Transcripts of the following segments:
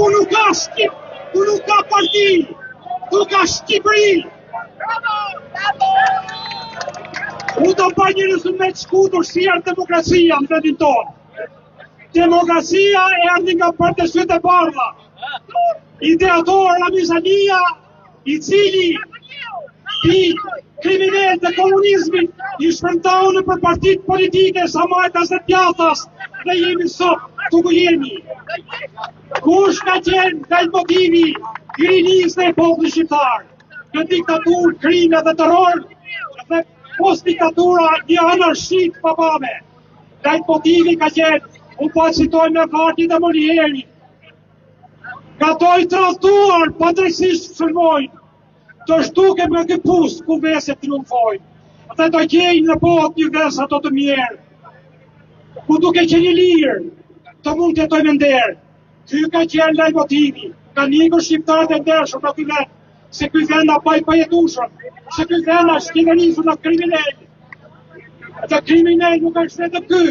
Tu nuk ka Shqip, tu nuk ka parti, tu ka Shqipëri. Unë të bëj një rezumet shkutur si erë demokracia në vendin tonë. Demokracia erdhi nga Partësit e Bardha. Ideator Ramizania, i cili i kriminal të komunizmit i shpërndau në për partit politike sa majtas dhe pjathas dhe jemi sot të ku jemi. Kush ka qenë nga i motivi i rinis dhe i popullit shqiptar? Në diktatur, krime dhe terror dhe post diktatura një anarshit papame. Nga i motivi ka qenë, unë po citoj me Varti dhe Molieri, ka to i tradhtuar pa drejtësisht sulmojnë, të shtuke me këpus ku veset triumfojnë, dhe të gjejnë në botë një ves ato të mjerë, ku duke qenë i lirë, të mund të jetojnë në nderë. Ky ka qenë laj motivi, ka njëgër shqiptarët e ndershëm në ky vend, se ky vend a baj pajetushëm, se ky vend a shqevenisur në kriminell. Dhe kriminell nuk është vetëm ky,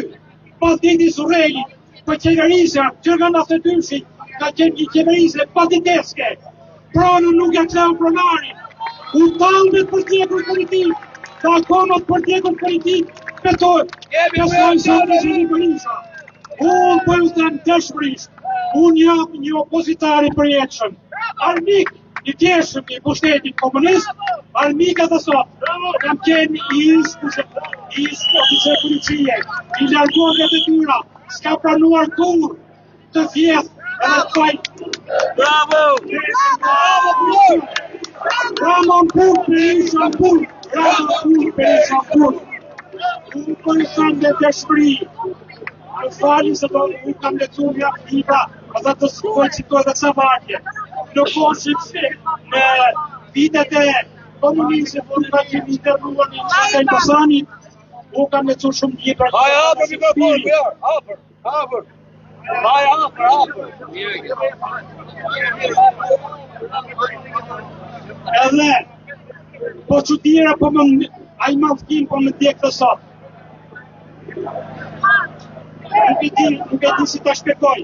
Banditi Surreli, për qeverisja, që nga 92-shi, ka qenë një qeverisje banditeske. Pronën nuk e kleu pronarin, u talmet për tjekur politik, dhe akomët për tjekur politik, besoj sa të zhini Berisha. Unë për ju them dëshmërisht, unë jam një opozitari përjetëshëm, armik i tjeshëm i pushtetit komunist, armik edhe sot, kam qenë i oficer policie, i largohet e tyra, s'ka pranuar kur të vjeth edhe të fajt. Bravo! Ramon Pur, Berisha Pur, Ramon Pur, Berisha Pur. Unë për ju them dhe dëshmëri, në falin se do u kam lecu një libra, edhe të citoj dhe ca vartje. Në koshit në vitet e komunizmit, unë ka qenë internuar një qëtën Basanit, u kam lecu shumë libra. Haj, hapër mikrofon, bjarë, hapër. Haj, hapër. Edhe, po qutira po më, a i mafkin po më djekë të sot. Nuk e di si ta shpjegoj.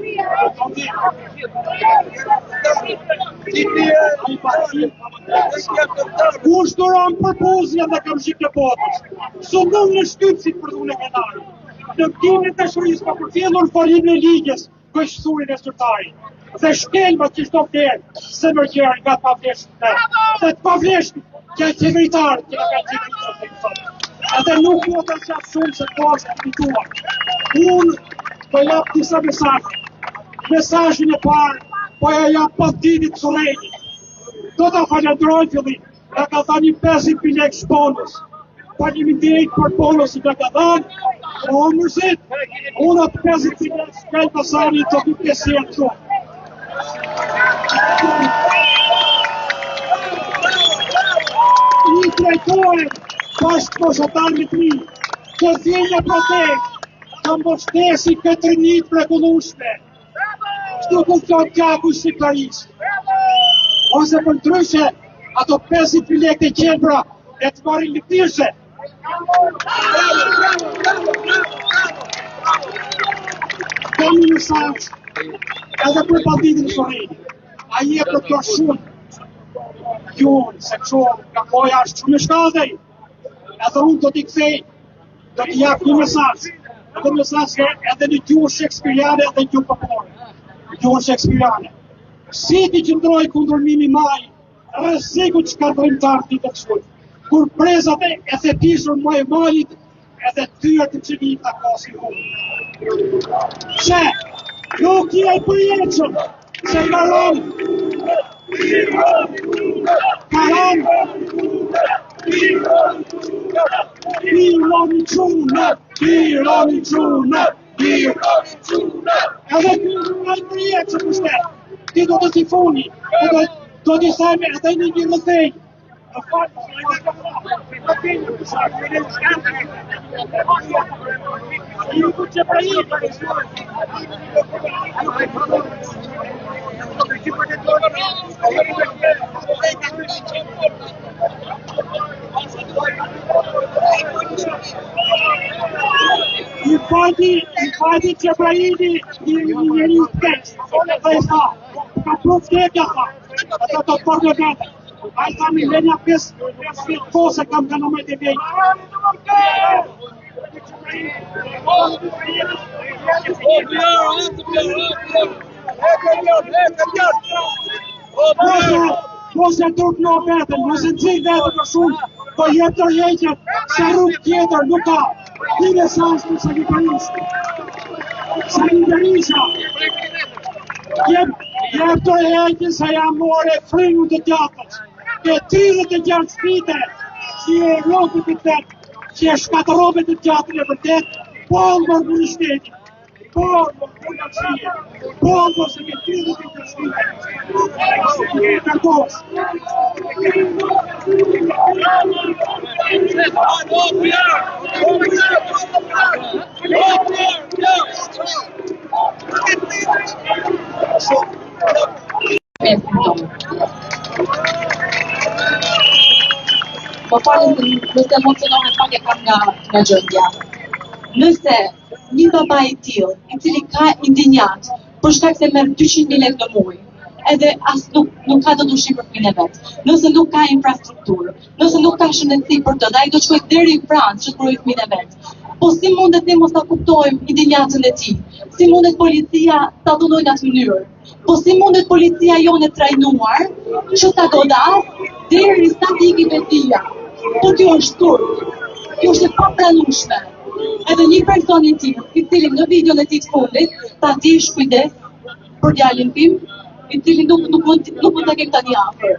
Kush duron përpuzja dhe kam shqip në botës. Su mund në shtypsit për dhune këtari. Në këtimin të shurisë ka përfjellur forim në ligjes kështurin e sërtari. Dhe shkelma që shto përë, se mërgjerë nga të pavleshtë. Dhe të pavleshtë, që e qeveritarë, që e ka qeveritarë. Edhe nuk po të qatë shumë se po është të fituar. Unë po jap disa mesazhe. Mesazhin e parë po ja jap Banditit Surreli. Do ta falenderoj fillim. Ja ka dhënë 50 lekë bonus. Faleminderit për bonusin që ka dhënë. Po mërzit, unë atë 50 lekë shkaj pasani të të pjesë këtu. I drejtojnë bashkë moshatarëve të mi, që vjenja protest, ka mbështesi këtë rinjit mrekullueshme. Kështu funksion gjaku shqiptarisë. Ose për ndryshe, ato 50 lekë të qendra e të marrin lëpirse. Kam një mesazh edhe për Banditin Surreli. Ai e për shumë. Gjuhën, se kështu nga koja është shumë e shkallëdhej. Edhe unë do t'i kthej, do t'i jap një mesazh. Edhe mesazh edhe në gjuhën shekspiriane edhe në gjuhën popullore. Gjuhën shekspiriane. Si ti qëndroj kundër Mimi Maj, rreziku që ka ndrimtar ditët shkujt. Kur prezat e thepishur më e malit, edhe tyret të qenit të kosin unë. Që, nuk je i përjetshëm, që karon, Pironi qune. Edhe nga i përjetë që pushtet, ti do të si funi, do t'i sajme edhe një një rëthej. Në fatë, I fati Qebraini një njëri tekst, dhe i tha, Për vdekja tha, ata të përve vete. A i tha mi lenja 5 vjetë kose kam kanë me të vejtë. Mos e turp në vetën, mos e nëzik vetën për shumë, po jetë tërheqet, se rrugë tjetër nuk ka. Dire sa është në sanitarisë. Sanitarisha. Jetë tërheqen se jam more fringu të gjatës. Ke 36 vite, që e rogët të tëtë, që e shkatërove të gjatën e vërtet, po më për shtetit. Po më për nëqie, po më se ke 36 vite. Në kos. Po falem nëse emocionohet pak e kam nga gjendja. Nëse një baba i tillë, i cili ka indinjat, për shkak se merr 200.000 lekë në muaj, edhe as nuk ka të ushqim për fëmijën e vet. Nëse nuk ka infrastrukturë, nëse nuk ka shëndetësi për të, ai do të shkojë deri në Francë që të provojë fëmijën e vet. Po si mundet ne mos ta kuptojmë indinjatën e tij? Si mundet policia ta dhunojë në atë mënyrë? Po si mundet policia jonë e trajnuar që ta godas deri sa të ikë vetia? Po kjo është turp. Kjo është e papranueshme. Edhe një person i tillë, i cili në videon e tij të fundit, ta dish kujdes për djalin tim, i cili nuk mund ta kem tani afër.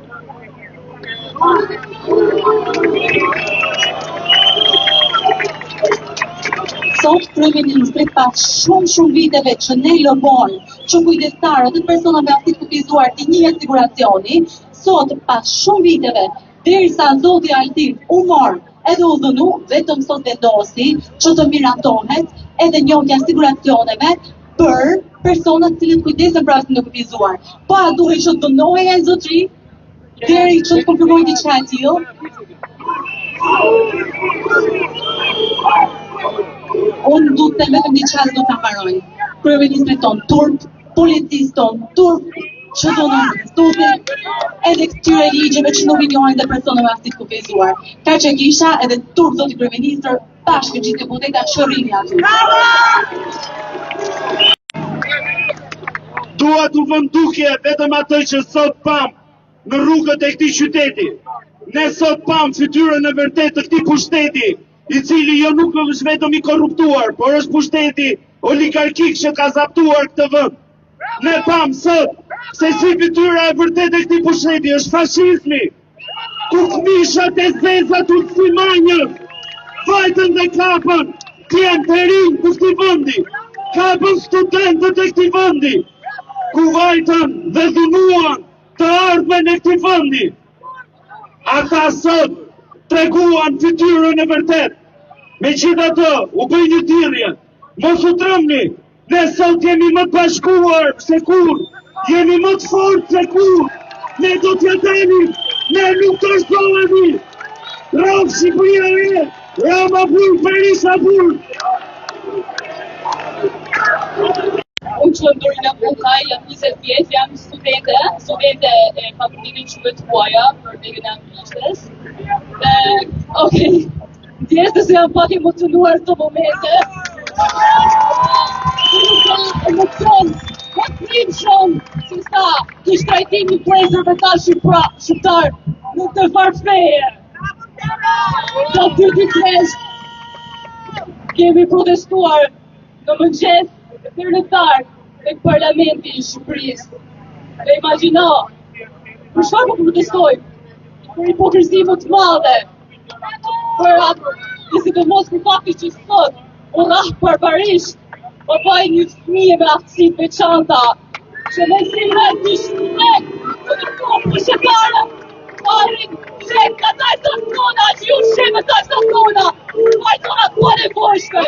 Sot kryeministri pas shumë viteve që ne lëmon që kujdestarët e persona me aftësi të kufizuar të njihet siguracioni, sot pas shumë viteve, derisa zoti Altin u mor edhe u dhënu, vetëm sot vendosi që të miratohet edhe njohja siguracioneve për personat të cilët kujdesen për aftësinë e kufizuar. Po a duhet që të dënohej ai zotëri deri që të konfirmojë diçka e tillë? Unë du të vetëm diçka do ta mbaroj. Kryeministri ton turp, policisë ton turp, që do në studi edhe këtyre ligjeve që nuk i njohin dhe personave me aftësi të kufizuar. Ka që kisha edhe turp zoti kryeministër, bashkë gjithë deputeta shërimi aty. Dua të vëmë duke vetëm atë që sot pam në rrugët e këtij qyteti. Ne sot pam fytyrën e vërtetë të këtij pushteti, i cili jo nuk është vetëm i korruptuar, por është pushteti oligarkik që ka zaptuar këtë vend. Ne pam sot se si fytyra e vërtetë e këtij pushteti është fashizmi, ku fëmijët e zeza të simanjën vajtën dhe kapën klientë të rinj të këtij vendi, kapën studentët e këtij vendi, ku vajtën dhe dhunuan të ardhmen e këtij vendi. Ata sot treguan fytyrën e vërtetë. Megjithatë, u bëj një thirrje. Mos u trëmni. Ne sot jemi më të bashkuar se kur. Jemi më të fortë se kur. Ne do t'ja dalim. Ne nuk të shtohemi. Rraf Shqipëria e, Rama Burg, Berisha Burg. Unë që Dorina Bullaj, jam 20 vjeç, jam studente e fakultetit shkruaja për ligën e anglishtës. Okej, ndjesë se jam pak emocionuar këto momente. Nuk ka emocion, më tërim shumë, si sa kish trajtimi prezërve ta shqiptar në të farfeje. Do 2-3 kemi protestuar në mëngjes tërëtar në parlamentin e Shqipërisë. Dhe imagjino, për çfarë po protestojmë? Për hipokrizi më të madhe. Për atë, sidomos për fakti që sot, u rrah barbarisht, po bëj një fëmijë me aftësi të veçanta, që me sillet një shpek, të të kopë shqiptare, arrin shek nga tajsa tona, që ju shime tajsa tona, majtona të nevojshme,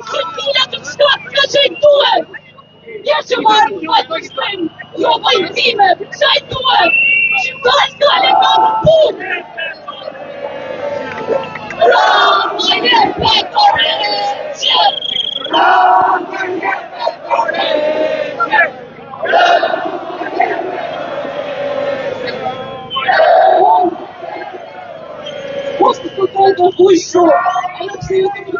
që t'illat të shkak nga që i duhet. Ja që marrë në majtë të shprim, jo vajtime, që i duhet, që tajs kale ka më punë. Rama jepe korrigje! Rama jepe korrigje!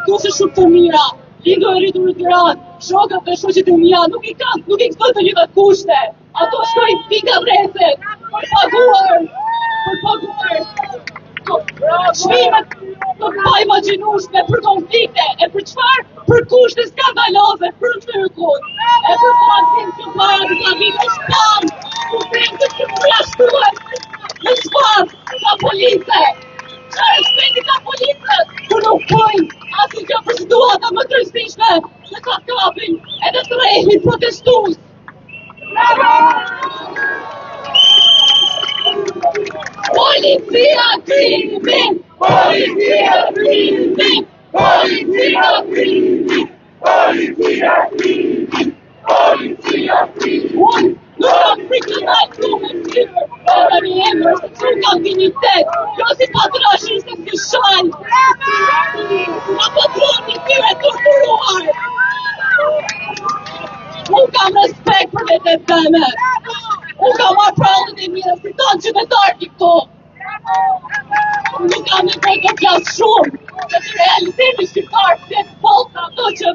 kushte shumë të mira. Lindur e rritur në Tiranë, shokët dhe shoqet e mia nuk i kanë të gjitha kushte. Ato shkojnë pinga vreset, për paguar çmimet të paimaginueshme për konflikte, e për çfarë? Për kushte skandaloze, për lëkun, e për faktin që para të gabitë shtanë, ku të përjashtuar në shpat ka police. Çfarë respekti ka police, kur nuk pojnë asnjë gjë për situata më të rëndësishme se ka kapin edhe të rrehit protestues. Policia krimi! Policia krimi! Policia krimi! Policia krimi! Policia krimi! Unë nuk kam frikë të ndaj klume të tjërë, edhe një emër se që kam dignitet, jo si patrashin se si shalë. Ka patroni tyre torturuar. Unë kam respekt për vetë teme. Unë kam marrë prallën e mire si tanë qytetarë këto. Nuk kam nevojë të flas shumë, se të realiteti shqiptar se polta ato që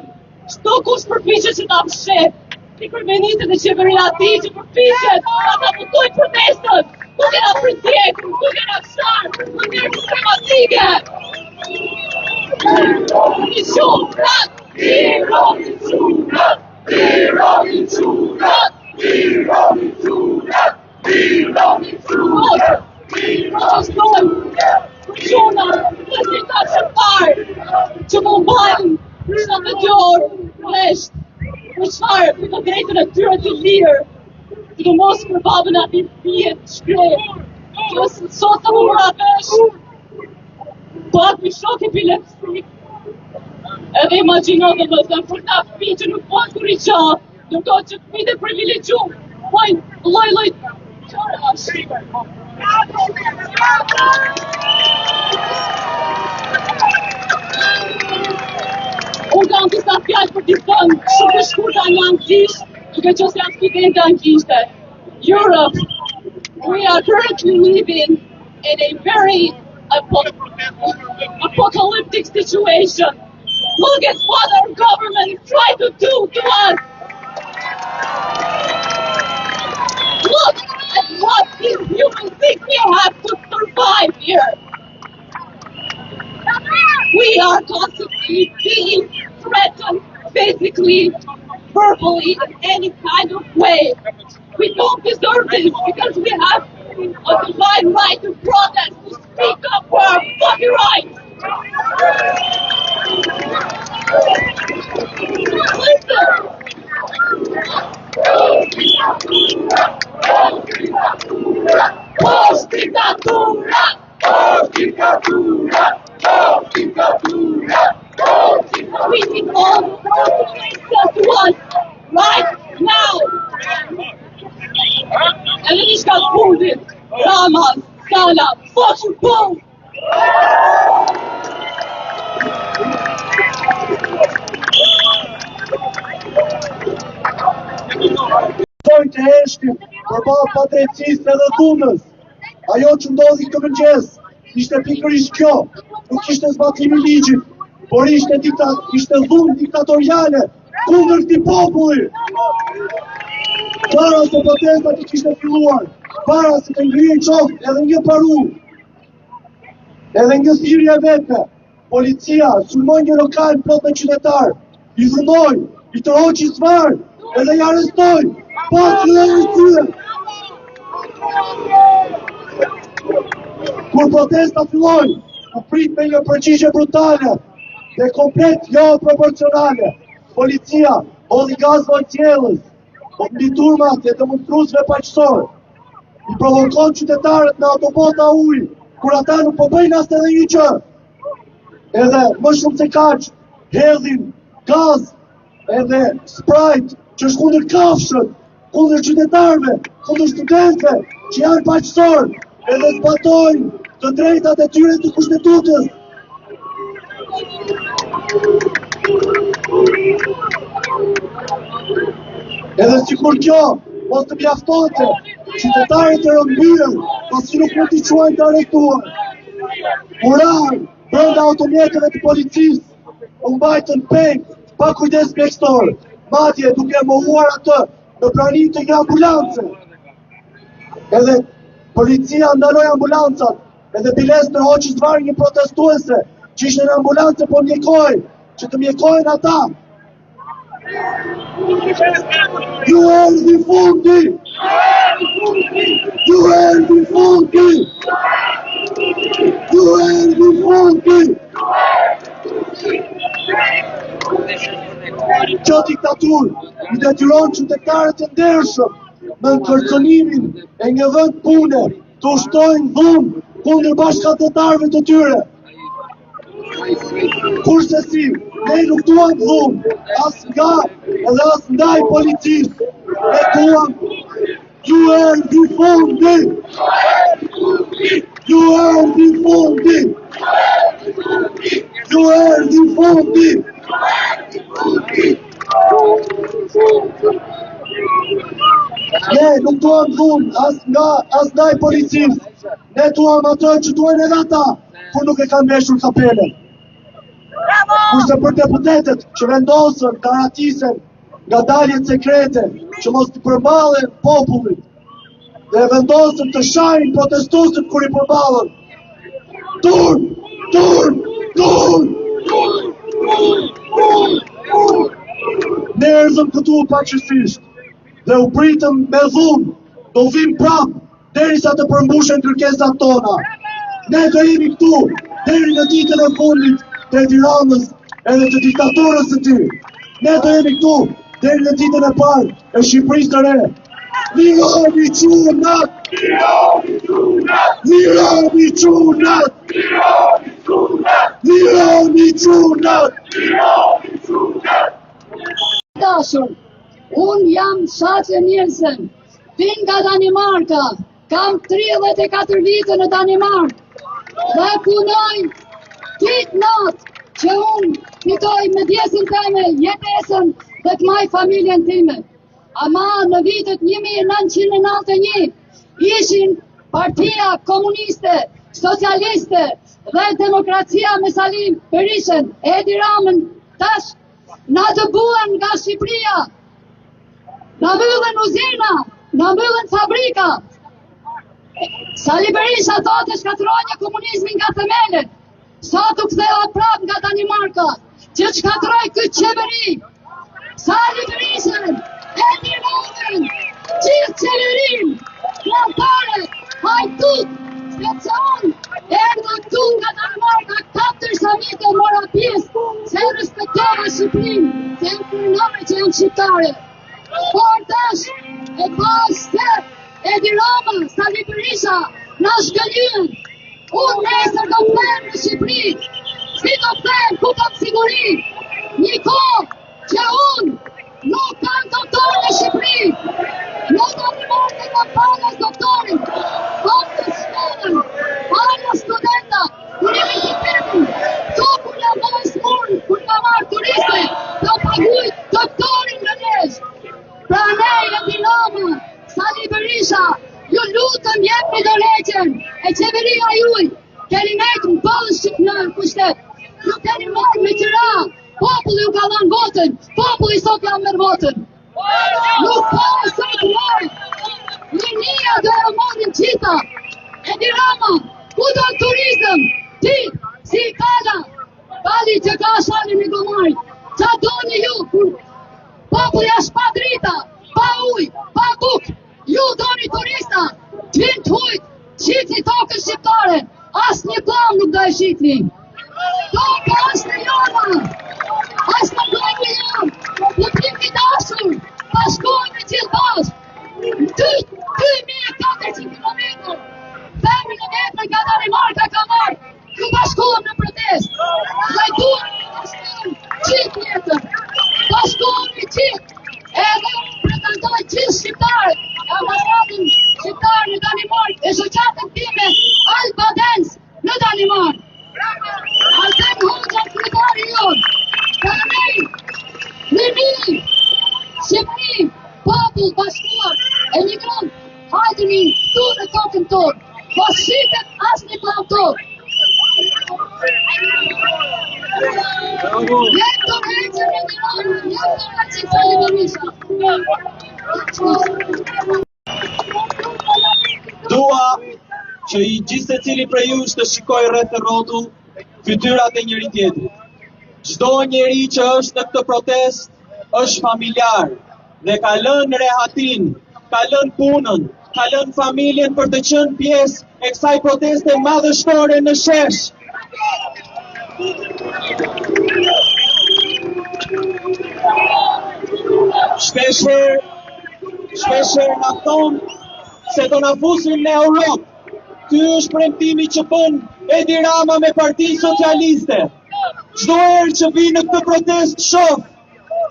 çdo kush përpiqet që ta fshet. I kryeministët e qeveria ti që përpiqet ata votojnë protestën. Nuk kena përcjek, nuk kena fshar, nuk kena problematike. Ironi qurat! Ironi qurat! Ironi qurat! Ironi qurat! Ironi qurat! Protestojmë për quna dhe zita shqiptar që më mbajnë 72 orë resht. Për çfarë? Për të drejtën e tyre të lirë. Për të mos për babën ati fije të shkrej. Që sot të më mëra vesh, pak mi shok epilepsik. Edhe imagino dhe më zëmë për ta fi që nuk pojnë kur i qa, nuk do që fmi dhe privilegju, pojnë loj qara ashtë. Unë kam disa fjallë për t'i thënë shumë të shkurta në anglisht, duke që se jam studente anglishte. Europe, we are currently living in a very apocalyptic situation. Look at what our government is trying to do to us. Look at what these human beings here have to survive here. We are constantly being threatened, physically, verbally, in any kind of way. We don't deserve this because we have a divine right to protest, to speak up for our fucking rights. Listen. Post-dictatura! Post-dictatura! We need all the police to us right now. And then he's got wounded. Raman, Sala, fucking boom! Pojnë të heshtim për balë patricisë edhe dhunës. Ajo që ndodhi këtë mëngjes, ishte pikërisht kjo, nuk ishte zbatimi ligjit, por ishte dhunë diktatoriale kundër këtij populli. Para se protestat i kishte filluar, para se të ngrihen qoftë edhe një paru, edhe një thirrje vete, policia sulmoi një lokal plot me qytetar, i zënoi, i tërhoqi zvarr, edhe i arrestoi, pas dhe rësyre. Kur protesta filloi, u prit me një përgjigje brutale dhe komplet jo proporcionale. Policia hodhi gaz mojtjellës, mbi turmat e demonstruesve paqësor. I provokon qytetarët në autobota ujë, kur ata nuk po bëjnë as edhe një gjë. Edhe më shumë se kaq, hedhin gaz edhe sprite që është kundër kafshët, kundër qytetarëve, kundër studentëve që janë paqësor, edhe zbatojnë të drejtat e tyre të kushtetutës. Edhe sikur kjo mos të mjaftonte, qytetarët e rëmbyen, pasi nuk mund t'i quajnë të arrestuar. Uranë brenda automjeteve të policisë, u mbajtën peng, pa kujdes mjekësor, madje duke mohuar atë në praninë të një ambulance. Edhe policia ndaloi ambulancat, edhe biles në hoqës varë një protestuese që ishte në ambulance po mjekojnë, që të mjekojnë ata. Ju erdhi fundi! Ju erdhi fundi! Ju erdhi fundi! Kjo diktatur i detyron qytetarët e ndershëm me kërcënimin e një vend pune të ushtojnë dhunë kundër bashkëpunëtarëve të tyre. Kurse si, ne nuk duam dhunë, as nga edhe as ndaj policisë. Ne duam ju erdhi fundi! Ju erdhi fundi! Ju erdhi fundi! Ne nuk duam dhunë as ndaj policisë. Ne duam atë që duhen edhe ata, kur nuk e kanë meshur kapelen. Kurse për deputetet që vendosën, garantisën nga daljet sekrete, që mos të përballen popullit, dhe vendosën të shajnë protestuesit kur i përballen. Turn! Turn! Turn! Ne erdhëm këtu paqësisht dhe u pritëm me dhunë, do vim prapë derisa të përmbushen kërkesat tona. Ne do jemi këtu deri në ditën e fundit të Tiranës edhe të diktaturës së tij. Ne do jemi këtu deri në ditën e parë e Shqipërisë së re. Lironi çunat! Lironi çunat! Lironi çunat! Lironi çunat! Lironi çunat! Lironi çunat! Dashur, unë jam Shaqe Nielsen, vin nga Danimarka, kam 34 vite në Danimarkë dhe punoj ditë natë që unë fitoj me djesën time jetesën dhe të maj familjen time. Ama në vitet 1991 ishin Partia Komuniste, Socialiste dhe Demokracia me Salim Berishën, Edi Ramën, tash na të buën nga Shqipëria, na mbyllën uzina, na mbyllën fabrika. Sali Berisha thotë shkatroi një komunizmin nga themelet, sot u kthea prap nga Danimarka, që shkatroi këtë qeveri. Sali Berishën, Edi Ramën, gjithë qeverin, plantare, hajtut, sepse unë erdha këtu nga Danimarka 4 samite mora pjesë, se respektova Shqipërinë, se janë krenare që janë shqiptare. Por tash, e pas se Edi Rama, Sali Berisha, na shkëllyen. Unë nesër do them në Shqipëri. Si do them, ku kam siguri? Një kohë që unë nuk kam doktor në Shqipëri. Nuk do të marrë nga palas doktorin. Kam të shkollën, palas studenta, universitetin. To kur nga bojë smurë, kur nga marrë turiste, do paguj doktorin në lejë. Pra ne Edi Rama, Sali Berisha, ju lutëm jepni dorëheqjen e qeveria juaj, keni nejtë në bëllë shqipënër pushtet, ju keni marrë me qëra, populli ju ka dhënë votën, populli sot ja merr votën. Nuk ka sot marrë, linia do e marrin qita. Edi Rama, ku do turizëm, ti, si kala, pali që ka shani një gomarit, qa doni ju, kur populli ashtë pa drita, pa uj, pa buk, ju doni turista, t'vin t'hujt, qitni tokën shqiptare, as një plam nuk do e shqitni. Toka është e jona, as në blokë e jam, në tim i dashur, bashkojnë gjithë bashkë, 2400 km, femën e vetë nga Danimarka ka marrë, ju bashkojnë në protest, dhe duhet të bashkojnë gjithë jetën, bashkojnë gjithë, edhe pretendoj gjithë shqiptarët, ambasadën shqiptarë në Danimarkë e shoqatën time Alba Dance në Danimarkë. Artem Hoxha kryetari jonë, pranej, liri, Shqipëri, popull bashkuar, emigrantë, hajdeni këtu në tokën tonë, mos shitet asnjë plam tonë. Dua që i gjithë secili prej jush të shikoj rreth e rrotull fytyrat e njëri tjetrit. Çdo njeri që është në këtë protest është familjar dhe ka lënë rehatin, ka lënë punën, ka lënë familjen për të qenë pjesë e kësaj proteste madhështore në shesh. Shpesher na thonë se do na fusin në Europë. Ky është premtimi që bën Edi Rama me Partinë Socialiste. Çdo herë që vi në këtë protest shoh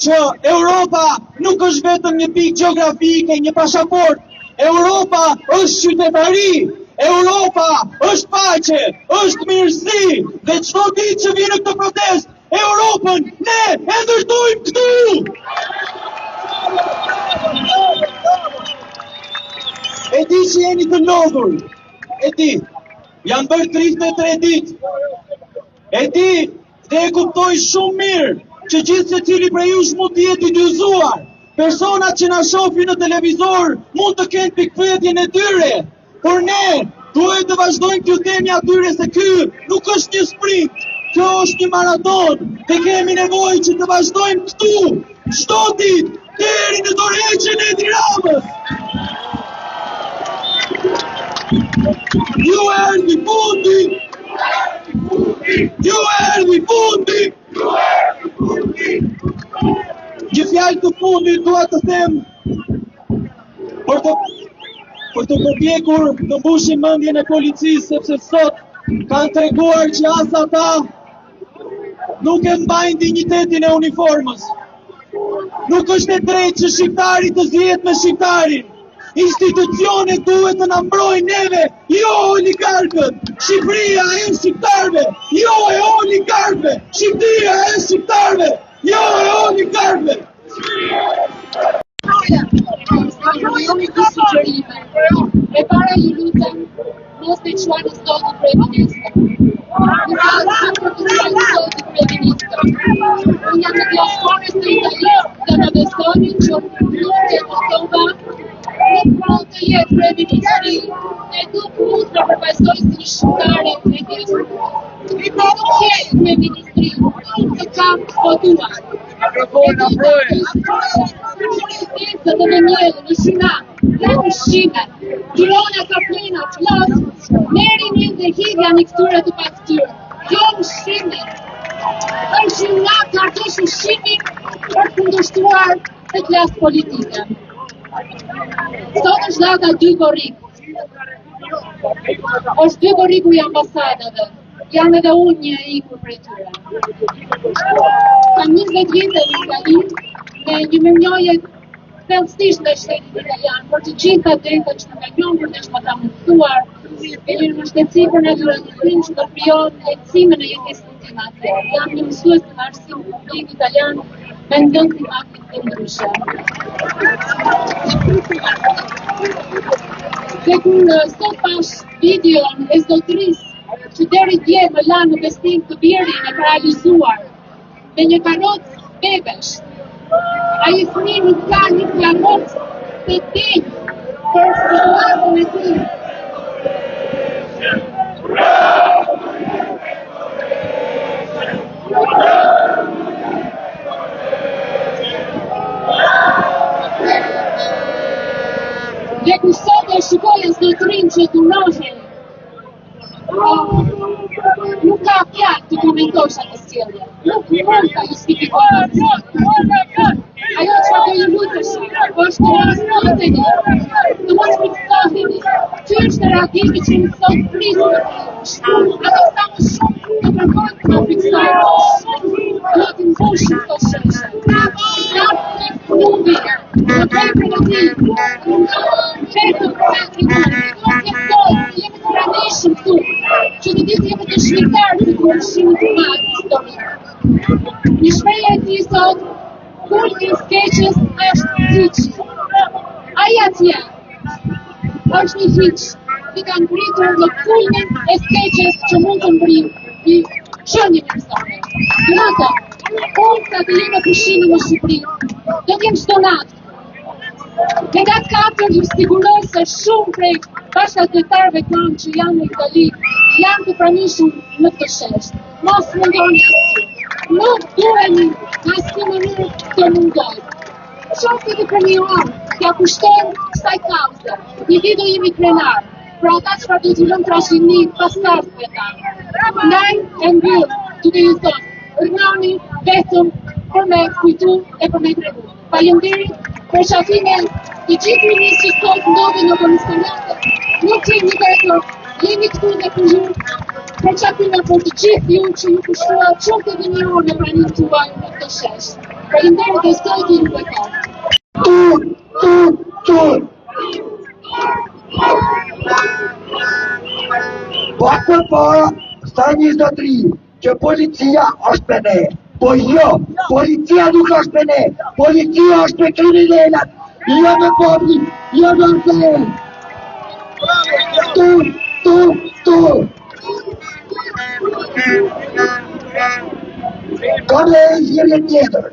që Europa nuk është vetëm një pikë gjeografike, një pasaport. Europa është qytetari, Europa është paqe, është mirësi, dhe çdo ditë që vi në këtë protest, Europën ne e ndërtojmë këtu. E di që jeni të lodhur, e di, janë bërë 33 ditë, e di dhe e kuptoj shumë mirë që gjithë se cili prej jush mund të jetë i dyzuar. Personat që na shohin në televizor mund të kenë pikpyetjen e tyre, por ne duhet të vazhdojmë t'ju themi atyre se ky nuk është një sprint, kjo është një maraton dhe kemi nevojë që të vazhdojmë këtu çdo ditë deri në dorëheqjen e Edi Ramës. Ju erdhi fundi! Ju erdhi fundi! Një fjalë të fundit dua të them për të përpjekur të mbushim mendjen e policisë, sepse sot kanë treguar që as ata nuk e mbajnë dinjitetin e uniformës. Nuk është e drejtë që shqiptari të zihet me shqiptarin. Institucionet duhet të na mbrojnë neve, jo oligarkët. Shqipëria e shqiptarëve, jo e oligarkëve. Shqipëria e shqiptarëve, jo e oligarkëve. Jemi të sugjerime. E para ju lutem, mos të çuani sot të kryeministër. Në rrallë për të çuani sot të kryeministër. Unë jam të diasporës të italianë dhe në besonin që nuk të Kosova nuk mund të jetë kryeministri dhe nuk mund të përfaqësoj si një shqiptare e diasporës. Nuk jetë kryeministri të kam votuar. Të të venjeli në shina, në ushqime, Girona Kaplina, Flas, merrini dhe hidhja në këtyre të pas këtyre. Jo ushqime, është nga kartosh ushqimi për të kundërshtuar të klasë politike. Sot është data 2 korriku. Është 2 korriku i ambasadave. Jam edhe unë një ikur prej tyre. Kam 20 vite në Itali dhe një mënjoje thellësisht nga shtetit italian, por të gjitha drejtat që më ka njohur dhe që më ka mësuar, e një mbështetësi për naturalizmin që do krijon lehtësime në jetesën time atje. Jam një mësues në arsim publik italian me ndonjë klimatit të ndryshe. Dhe kur sot pash videon e zotërisë që deri dje më la në bestim të birin e paralizuar me një karrocë bebesh. Ai fëmijë nuk ka një karrocë të denjë për situatën e tij. Dhe kur sot e shikoja zotërinë që dunohej, nuk ka fjalë të komentosh atë sjellje. Nuk mund ta justifikoj atë. Ajo që do ju lutesh është të respektoni. Të mos fiksoheni. Ky është reagimi që më thon prisë. Ato sa më shumë të kërkojnë të më fiksojnë. Do të mbushim këto sheshe. Fundi, të vepër në ti, vetëm jemi të pranishëm këtu, që të ditë jemi të shmitarë të kërëshimit të madhë historikë. Një shpreja e ti sot, kur një skeqës është hiqë. Aja tja, është një hiqë, i kanë ngritur në kulmin e skeqes që mund të mbrijë i qenie njerëzore. Lutem, unë sa të jemi në pushime në Shqipëri, do t'jem çdo natë. Dhe nga të katër ju siguroj se shumë prej bashkëdhëtarëve tanë që janë në Itali janë të pranishëm në këtë shesh. Mos mundoni asgjë. Nuk duheni në asnjë mënyrë të mundojnë. Qoftë të premiuar, t'ja kushtojmë kësaj kauze. Një ditë do jemi krenar, për ata që do t'i lëmë trashëgimi pas kasëve tanë. Ndaj e mbyll, duke ju thënë, rënani vetëm për me kujtu e për me tregu. Faleminderit për shafingen të gjithë rinisë që sot ndodhen në komisionate. Nuk jemi vetëm, jemi këtu dhe për ju. Për shafingen për të gjithë ju që ju kushtuat shumë të dinjur në pranimin tuaj në këtë shesh. Faleminderit dhe Zoti ju bekoft. Pak për para, sa 23, që policia është me ne. Po jo, policia nuk është me ne. Policia është me kriminalat. Jo me poplin, jo me rëzën. Tu. Ka me e zhirje tjetër.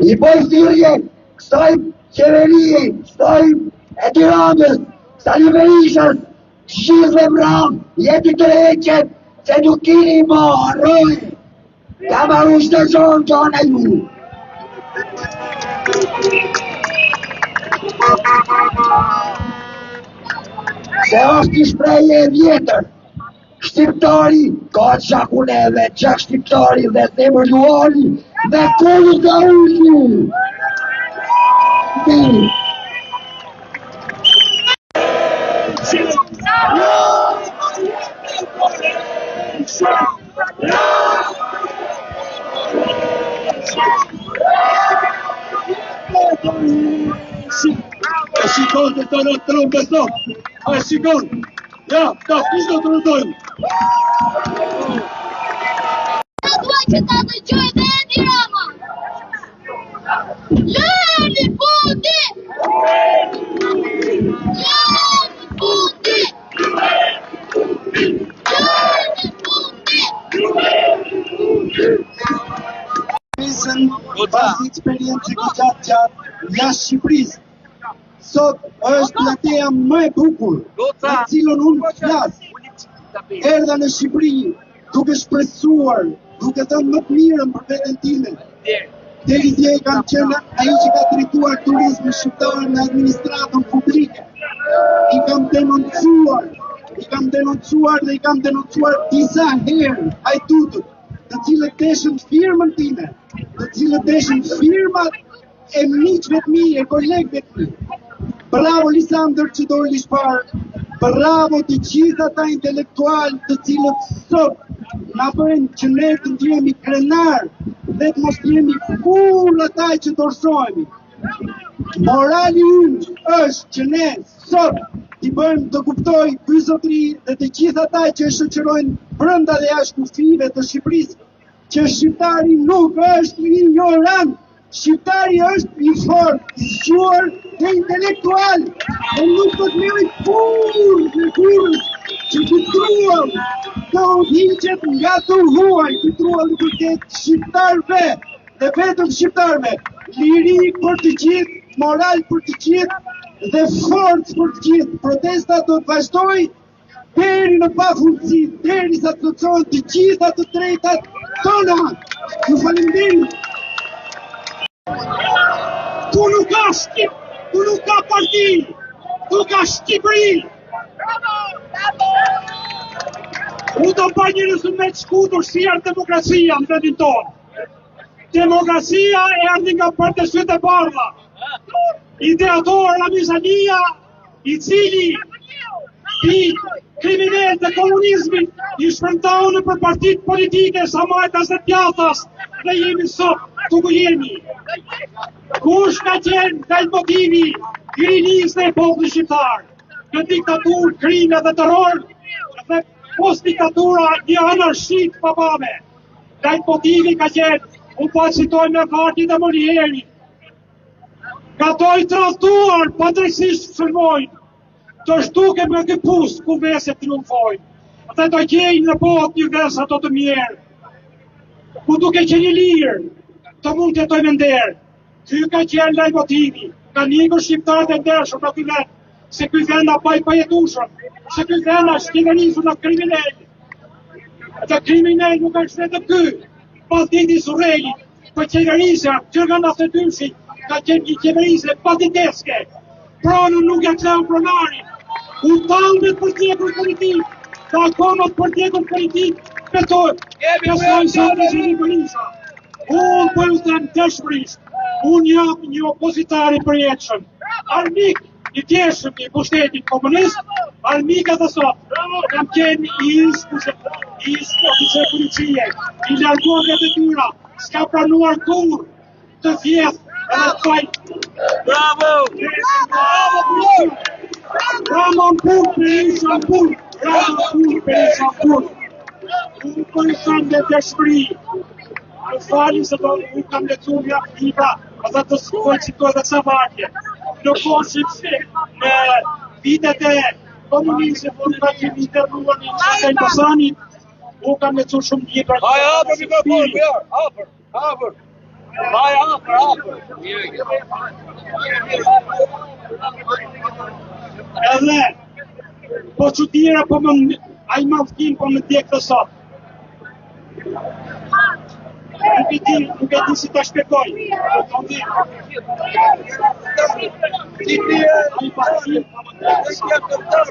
I bëj thirrje kësaj qeverie, kësaj e Tiranës, kësaj Berishës, gjithë vram, jeti të reqet, se nuk kini më harroj. Ka marru shtë gjonë e ju. Se është i shpreje e vjetër. Shqiptari ka të shakuneve, qak shqiptari dhe zemër luari dhe kullu të ulli. A shikon të të në trëmë sot. A shikon. Ja, ta kush do të rëndojmë. Ta duaj që ta dëgjoj dhe Edi Rama. Lërni fundi! Lërni fundi! Lërni fundi! Nisën pas eksperiencë gjatë jashtë Shqipërisë. Sot është plateja më e bukur në cilën unë flas. Erdha në Shqipëri duke shpresuar, duke thënë më të mirën për veten time. Deri dje kam qenë ai që ka drejtuar turizmin shqiptar në administratën publike. I kam denoncuar dhe i kam denoncuar disa herë hajdutët, të cilët deshin firmën time, të cilët deshin firmat e miqve të mi, e kolegëve të mi. Bravo Lisandër që doli Lishpar, bravo të gjithë ata intelektualë të cilët sot na bëjnë që ne të ndjehemi krenar dhe të mos jemi kur ata që dorësohemi. Morali ynë është që ne sot i bëjmë të kuptoj ky zotëri dhe të gjithë ata që e shoqërojnë brenda dhe jashtë kufive të Shqipërisë, që shqiptari nuk është ignorant. Shqiptari është i fort, i zgjuar dhe intelektual, dhe nuk do të merret kurrë që kutruam do hiqet nga të huaj, kutruam në përket shqiptarve dhe vetëm shqiptarve, liri për të gjithë, moral për të gjithë dhe forcë për të gjithë. Protesta do të vazhdojë deri në pafundësi, derisa të plotësohen të gjitha të drejtat tona. Ju falenderoj. Tu nuk ka Shqip, tu nuk ka parti, tu ka Shqipëri. U do bëj një rezume të shkutur si erdhi demokracia në vendin tonë. Demokracia erdhi nga Partësyt e Bardha. Ideator Ramiz Alia, i cili i kriminal të komunizmit i shpërndau në për partitë politike sa majtas dhe pjatas dhe jemi sot tu ku jemi. Kush ka qenë del motivi i rinisë dhe popullit shqiptar në diktaturë, krime dhe terror dhe post diktatura një anarshit papame. Del motivi ka qenë, unë po citoj me Vardi dhe Molieri, ka to i tradhtuar padrejtisht sulmojnë, të shtuke me ky pus ku veset triumfojnë. Dhe të gjejnë në botë një ves ato të mirë, ku duke qenë i lirë, të mund të jetojnë nderë. Ky ka qenë lajmotimi, ka nikur shqiptarët e ndershëm në ky vend, se ky vend na baj pajetueshëm, se ky vend është qeverisur në kriminal. Dhe kriminal nuk është vetëm ky, banditi Surreli, për qeverisja që nga 92-shi ka qenë një qeverisje banditeske. Pronën nuk ja kleu pronarin, u talmet për tjekur politik, ka konot për tjekur politik, besojnë se të gjeni Berisha. Unë për ju them dëshmërisht, unë jam një opozitari përjetshëm, armik i tjeshëm i pushtetit komunist, armik edhe sot, kam qenë i oficer policie, i larguar nga detyra, s'ka pranuar kur të vjedh edhe të fajt. Bravo! Ramon Pur, Berisha Pur, Ramon Pur, Berisha Pur. Unë për ju them me dëshmëri, më fali se do u kam lecu nga libra, edhe të shkoj citoj dhe ca vargje. Në kohë në vitet e komunizmit, kur ka qenë internuar në Qendrën e Elbasanit, u kam lecu shumë libra. Haj hapër mikrofon, Björn, hapër. Haj hapër. Edhe, po çuditëra po më ai mafkin po më djeg të sot. Nuk e di si ta shpjegoj.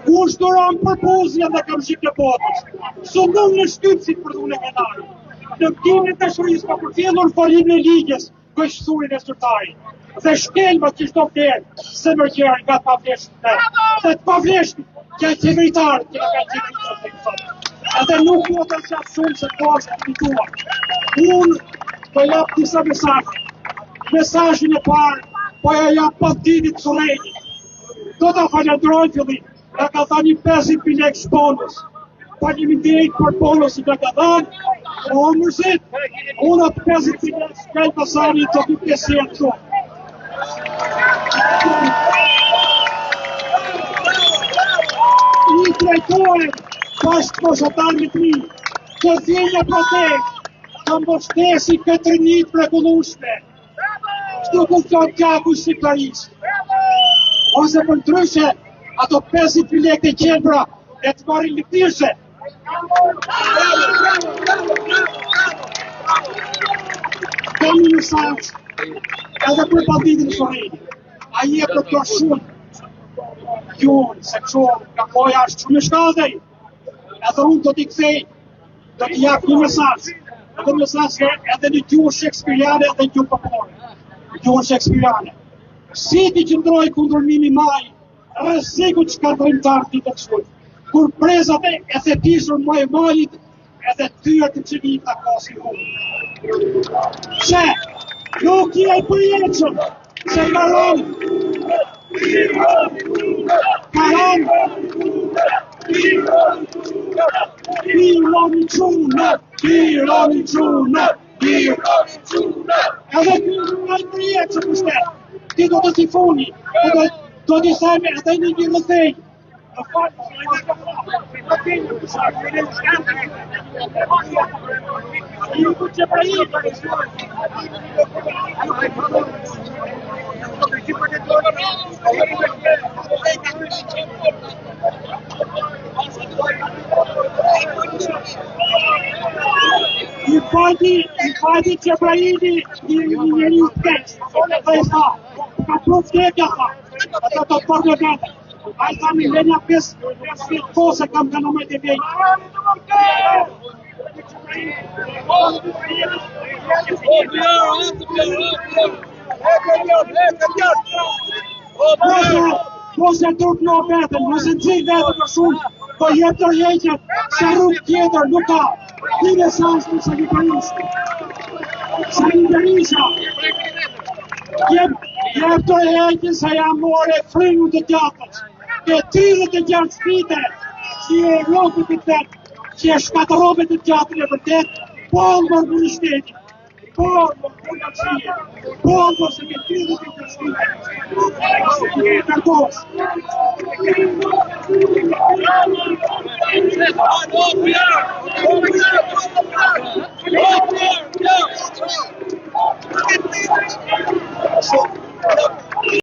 Kush duron përpuzja dhe kam shqip të botës. Sundon në shtypsit për dhune kenari. Në këtimin e dashurisë pa përfjellur folim në ligjes, kështurin e zyrtarit. Dhe shkelmat që shto flerë, se mërgjerën nga të pavleshtë të. Dhe të pavleshtë, që e qeveritarët që ka qeveritarët të kësot. Edhe nuk po të qatë shumë se po është të pituar. Unë po japë disa mesazhe. Mesazhin e parë, po ja japë banditit Surreli. Do të falendroj fillim, nga ka dhani 50.000 lekë bonus. Faleminderit për bonusin nga ka dhani, o mërzit, unë atë 50.000 lekë shkaj pasari të të pjesën shumë. I drejtojnë bashkë moshatarë të mi, të dhjenja protest, të mbështesi këtë rinjit mrekullueshme. Kështu funksion gjaku shqiptarisë. Ose për ndryshe, ato 50.000 lekë të qendra e të marrin lëpirse. Kam një mesazh edhe për banditin Surreli. Ai e përkor shumë. Gjuhën, se kështu nga koja është shumë e shkallëdej. Edhe unë do t'i kthej, do t'i jap një mesazh. Edhe mesazh edhe në gjuhën shekspiriane edhe në gjuhën populore. Gjuhën shekspiriane. Si t'i qëndroj kundër Mimi Maj, rreziku që ka drimtar t'i të kështuj. Kur prezat e thepishur më e majit, edhe tyre të qenit të kosi hu. Që, nuk je i përjetshëm, se karon, Pironi qune. Edhe kjo nuk e përjetë që pushtet. Ti do të si funi, do t'i theme edhe një rëthej. Në falë, I fati Qebraili një njeri të keq, dhe i tha, ka prov vdekja tha, ata të përdo vete. A i tha mi lenja 5 kose kam ka nëmejt e vejtë. Mos e turp në vetën, mos e nëzik vetën për shumë, po jetë të rjeqet, se rrug tjetër nuk ka. Një mesazh për Sali Berisha. Sali Berisha, jep të rjeqet se jam more fringu të gjatës. Ke 36 vite, që e rrugët të vetë, që e shkatërobet të gjatën e vërtet, po më në shtetit. Po më në qije, po më se ke 36 vite. Në kërkos. Bravo,